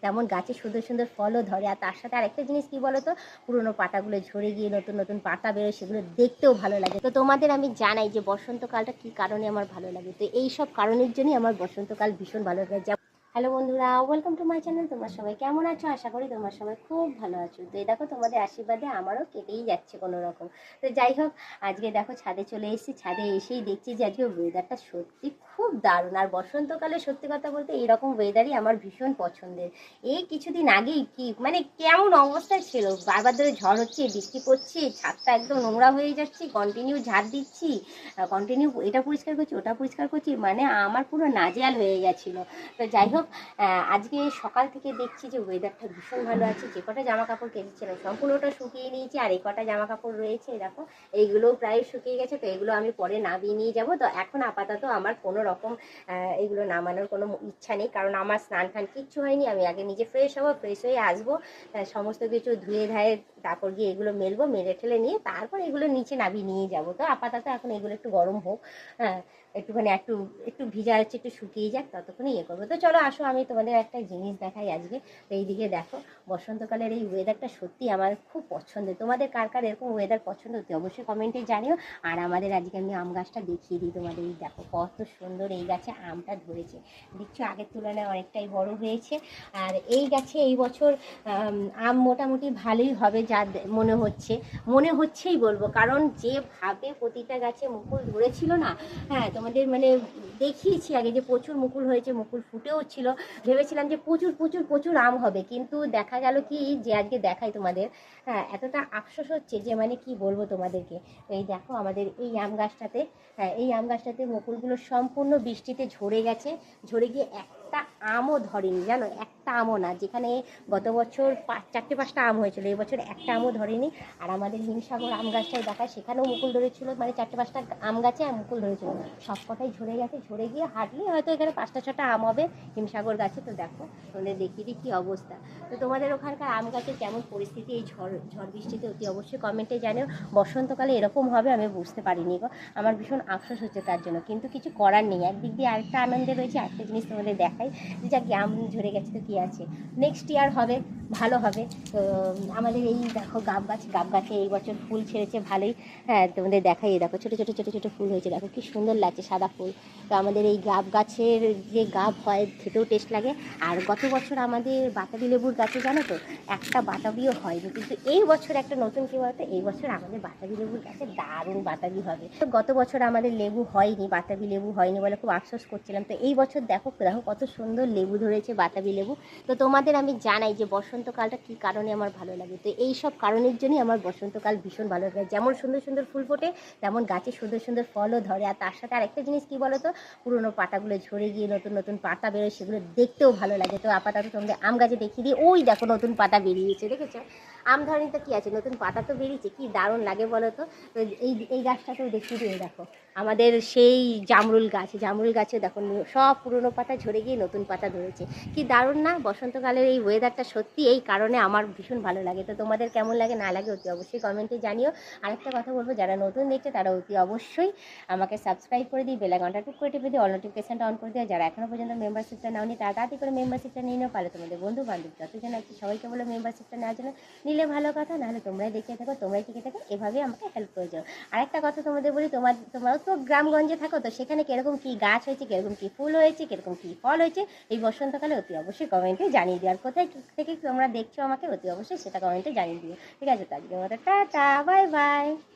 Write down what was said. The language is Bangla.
তেমন গাছে সুন্দর সুন্দর ফলও ধরে। আর তার সাথে আরেকটা জিনিস কি বলো তো, পুরোনো পাতাগুলো ঝরে গিয়ে নতুন নতুন পাতা বেরোয়, সেগুলো দেখতেও ভালো লাগে। তো তোমাদের আমি জানাই যে বসন্তকালটা কী কারণে আমার ভালো লাগে। তো এই সব কারণের জন্যই আমার বসন্তকাল ভীষণ ভালো লাগে। হ্যালো বন্ধুরা, ওয়েলকাম টু মাই চ্যানেল। তোমার সবাই কেমন আছো? আশা করি তোমার সবাই খুব ভালো আছো। তো এই দেখো, তোমাদের আশীর্বাদে আমারও কেটেই যাচ্ছে কোনো রকম। তো যাই হোক, আজকে দেখো ছাদে চলে এসেছি। ছাদে এসেই দেখছি যে আজকে ওয়েদারটা সত্যি খুব দারুণ। আর বসন্তকালে সত্যি কথা বলতে এইরকম ওয়েদারই আমার ভীষণ পছন্দের। এই কিছুদিন আগেই কি মানে কেমন অবস্থায় ছিল, বারবার ধরে ঝড় হচ্ছে, বৃষ্টি পড়ছে, ছাদটা একদম নোংরা হয়ে যাচ্ছে, কন্টিনিউ ঝাড় দিচ্ছি, কন্টিনিউ এটা পরিষ্কার করছি, ওটা পরিষ্কার করছি, মানে আমার পুরো নাজেহাল হয়ে গেছিলো। তো যাই হোক, আজকে সকাল থেকে দেখছি যে ওয়েদারটা ভীষণ ভালো আছে। যে কটা জামা কাপড় কেচেছিলাম সম্পূর্ণটা শুকিয়ে নিয়েছি, আর এই কটা জামা কাপড় রয়েছে দেখো, এইগুলোও প্রায় শুকিয়ে গেছে। তো এগুলো আমি পরে নামিয়ে নিয়ে যাবো। তো এখন আপাতত আমার কোনো রকম এগুলো নামানোর কোনো ইচ্ছা নেই, কারণ আমার স্নান ফান কিচ্ছু হয়নি। আমি আগে নিজে ফ্রেশ হবো, ফ্রেশ হয়ে আসবো, সমস্ত কিছু ধুয়ে ধায়ে তারপর গিয়ে এগুলো মেলবো, মেলে ঠেলে নিয়ে তারপর এগুলো নিচে নামিয়ে নিয়ে যাবো। তো আপাতত এখন এগুলো একটু গরম হোক, হ্যাঁ, একটুখানি একটু একটু ভিজা আছে, একটু শুকিয়ে যাক, ততক্ষণই ইয়ে করবো। তো চলো আসো, আমি তোমাদের একটা জিনিস দেখাই আজকে। তো এইদিকে দেখো, বসন্তকালের এই ওয়েদারটা সত্যি আমার খুব পছন্দের। তোমাদের কার কার এরকম ওয়েদার পছন্দ হতে অবশ্যই কমেন্টে জানিও। আর আমাদের আজকে আমি আম গাছটা দেখিয়ে দিই তোমাদের। এই দেখো কত সুন্দর এই গাছে আমটা ধরেছে, দেখছো আগের তুলনায় অনেকটাই বড় হয়েছে। আর এই গাছে এই বছর আম মোটামুটি ভালোই হবে যা মনে হচ্ছেই বলবো, কারণ যেভাবে প্রতিটা গাছে মুকুল ধরেছিল না, হ্যাঁ তোমাদের মানে দেখিয়েছি আগে যে প্রচুর মুকুল হয়েছে, মুকুল ফুটেও ছিল। ভেবেছিলাম যে প্রচুর প্রচুর প্রচুর আম হবে, কিন্তু দেখা গেল কি যে আজকে দেখাই তোমাদের, হ্যাঁ এতটা আফসোস হচ্ছে যে মানে কি বলবো তোমাদেরকে। এই দেখো আমাদের এই আম গাছটাতে, হ্যাঁ এই আম গাছটাতে মুকুলগুলো সম্পূর্ণ বৃষ্টিতে ঝরে গেছে। ঝরে গিয়ে একটা আমও ধরেনি, জানো, একটা আমও না। যেখানে গত বছর 4-5টা আম হয়েছিল, এই বছর একটা আমও ধরেনি। আর আমাদের হিমসাগর আম গাছটাই দেখায়, সেখানেও মুকুল ধরেছিল, মানে 4-5টা আম গাছে মুকুল ধরেছিল, সব কটাই ঝরে গেছে। ঝরে গিয়ে হাঁটলে হয়তো এখানে 5টা-6টা আম হবে হিমসাগর গাছে। তো দেখো তোমাদের দেখিয়ে দিই কী অবস্থা। তো তোমাদের ওখানকার আম গাছের কেমন পরিস্থিতি এই ঝড় ঝড় বৃষ্টিতে অতি অবশ্যই কমেন্টে জানিও। বসন্তকালে এরকম হবে আমি বুঝতে পারিনি গো, আমার ভীষণ আফসোস হচ্ছে তার জন্য, কিন্তু কিছু করার নেই। একদিক দিয়ে আরেকটা আনন্দে রয়েছে, আরেকটা জিনিস তোমাদের দেখাই যে যাক আম ঝরে গেছে তো কী আছে, নেক্সট ইয়ার হবে, ভালো হবে। তো আমাদের এই দেখো গাব গাছে এই বছর ফুল ছেড়েছে ভালোই, হ্যাঁ তোমাদের দেখাই। দেখো ছোটো ছোটো ছোটো ছোটো ফুল হয়েছে, দেখো কি সুন্দর লাগছে, সাদা ফুল। তো আমাদের এই গাব গাছের যে গাব হয় খেতেও টেস্ট লাগে। আর গত বছর আমাদের বাতাবি লেবুর গাছে জানো তো একটা বাতাবিও হয়নি, কিন্তু এই বছর একটা নতুন কী বলতো, এই বছর আমাদের বাতাবি লেবুর গাছে দারুণ বাতাবি হবে। তো গত বছর আমাদের লেবু হয়নি, বাতাবি লেবু হয়নি বলে খুব আফসোস করছিলাম। তো এই বছর দেখো দেখো কত সুন্দর লেবু ধরেছে, বাতাবি লেবু। তো তোমাদের আমি জানাই যে বসন্তকালটা কী কারণে আমার ভালো লাগে। তো এই সব কারণের জন্যই আমার বসন্তকাল ভীষণ ভালো লাগে। যেমন সুন্দর সুন্দর ফুল ফোটে, তেমন গাছে সুন্দর সুন্দর ফলও ধরে। আর তার সাথে আরেকটা জিনিস কি বলো তো, পুরোনো পাতাগুলো ঝরে গিয়ে নতুন নতুন পাতা বেরোয়, সেগুলো দেখতেও ভালো লাগে। তো আপাতত তোমাদের আম গাছে দেখিয়ে দিই, ওই দেখো নতুন পাতা বেরিয়েছে, দেখেছো? আম ধরেনি তো কী আছে, নতুন পাতা তো বেরিয়েছে, কি দারুণ লাগে বলো তো। তো এই গাছটাকেও দেখিয়ে দিয়ে দেখো আমাদের সেই জামরুল গাছে দেখো সব পুরোনো পাতা ঝরে গিয়ে নতুন পাতা ধরেছে, কি দারুণ না। বসন্তকালের এই ওয়েদারটা সত্যি এই কারণে আমার ভীষণ ভালো লাগে। তো তোমাদের কেমন লাগে না লাগে অতি অবশ্যই কমেন্টে জানিও। আরেকটা কথা বলবো, যারা নতুন দেখছে তারা অতি অবশ্যই আমাকে সাবস্ক্রাইব করে দিই, বেল আইকনটা টুক করে টিপে দিই, অল নোটিফিকেশনটা অন করে দিও। যারা এখনও পর্যন্ত মেম্বারশিপটা নাওনি তারা তাড়াতাড়ি করে মেম্বারশিপটা নিয়ে নাও, পারলে তোমাদের বন্ধু বান্ধব যতজন আছে সবাইকে বলে মেম্বারশিপটা নেওয়ার জন্য। নিলে ভালো কথা, নাহলে তোমরাই দেখিয়ে থাকো, তোমরাই টিকে থাকো, এভাবেই আমাকে হেল্প করে যাও। আরেকটা কথা তোমাদের বলি, তোমরাও তো গ্রামগঞ্জে থাকো, তো সেখানে কীরকম কী গাছ হয়েছে, কীরকম কী ফুল হয়েছে, কীরকম কী ফল হয়েছে এই বসন্তকালে অতি অবশ্যই কমেন্টে জানিয়ে দিও। আর কোথায় থেকে তোমরা দেখছো আমাকে অতি অবশ্যই সেটা কমেন্টে জানিয়ে দিও। ঠিক আছে, তো আজকের মতো টাটা, বাই বাই।